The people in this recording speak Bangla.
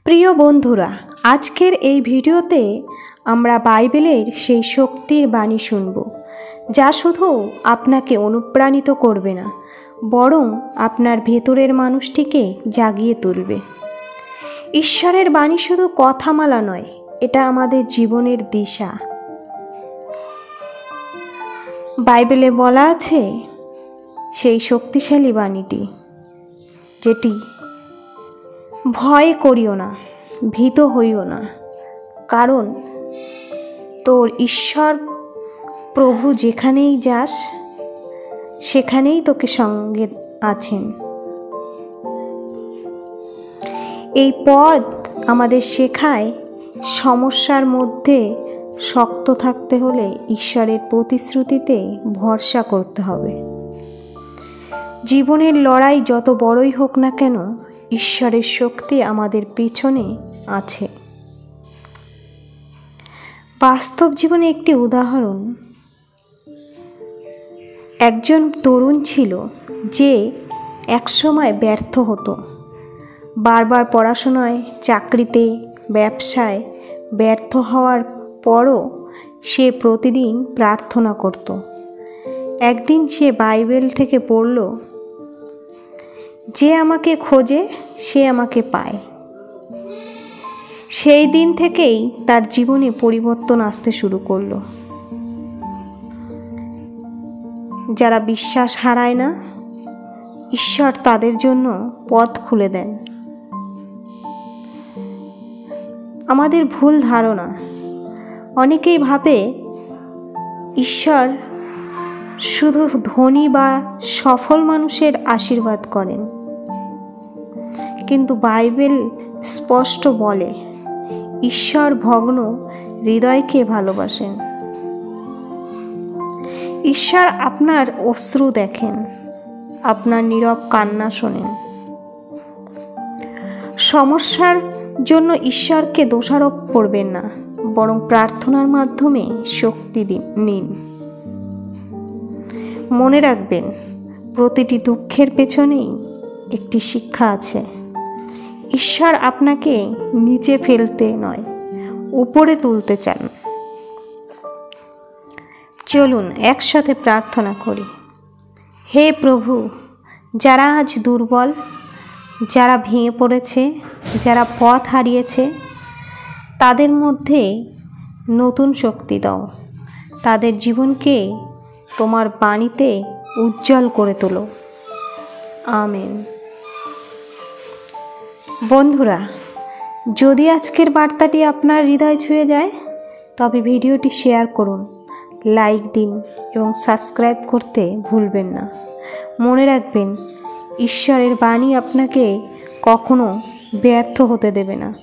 প্রিয় বন্ধুরা, আজকের এই ভিডিওতে আমরা বাইবেলের সেই শক্তির বাণী শুনব, যা শুধু আপনাকে অনুপ্রাণিত করবে না, বরং আপনার ভেতরের মানুষটিকে জাগিয়ে তুলবে। ঈশ্বরের বাণী শুধু কথামালা নয়, এটা আমাদের জীবনের দিশা। বাইবেলে বলা আছে সেই শক্তিশালী বাণীটি, যেটি ভয় করিও না, ভীত হইও না, কারণ তোর ঈশ্বর প্রভু যেখানেই যাস সেখানেই তোকে সঙ্গে আছেন। এই পদ আমাদের শেখায় সমস্যার মধ্যে শক্ত থাকতে হলে ঈশ্বরের প্রতিশ্রুতিতে ভরসা করতে হবে। জীবনের লড়াই যত বড়ই হোক না কেন, ঈশ্বরের শক্তি আমাদের পেছনে আছে। বাস্তব জীবনে একটি উদাহরণ। একজন তরুণ ছিল যে একসময় ব্যর্থ হতো। বারবার পড়াশোনায়, চাকরিতে, ব্যবসায় ব্যর্থ হওয়ার পরও সে প্রতিদিন প্রার্থনা করত। একদিন সে বাইবেল থেকে পড়ল, যে আমাকে খোঁজে সে আমাকে পায়। সেই দিন থেকেই তার জীবনে পরিবর্তন আসতে শুরু করলো। যারা বিশ্বাস হারায় না, ঈশ্বর তাদের জন্য পথ খুলে দেন। আমাদের ভুল ধারণা, অনেকেই ভাবে ঈশ্বর শুধু ধনী বা সফল মানুষের আশীর্বাদ করেন, কিন্তু বাইবেল স্পষ্ট বলে ঈশ্বর ভগ্ন হৃদয়কে ভালোবাসেন। ঈশ্বর আপনার অশ্রু দেখেন, আপনার নীরব কান্না শোনেন। সমস্যার জন্য ঈশ্বরকে দোষারোপ করবেন না, বরং প্রার্থনার মাধ্যমে শক্তি নিন। মনে রাখবেন, প্রতিটি দুঃখের পেছনেই একটি শিক্ষা আছে। ঈশ্বর আপনাকে নিচে ফেলতে নয়, উপরে তুলতে চান। চলুন একসাথে প্রার্থনা করি। হে প্রভু, যারা আজ দুর্বল, যারা ভেঙে পড়েছে, যারা পথ হারিয়েছে, তাদের মধ্যে নতুন শক্তি দাও। তাদের জীবনকে তোমার বাণীতে উজ্জ্বল করে তোলো। আমেন। বন্ধুরা, যদি আজকের বার্তাটি আপনার হৃদয় ছুঁয়ে যায়, তবে ভিডিওটি শেয়ার করুন, লাইক দিন এবং সাবস্ক্রাইব করতে ভুলবেন না। মনে রাখবেন, ঈশ্বরের বাণী আপনাকে কখনো ব্যর্থ হতে দেবে না।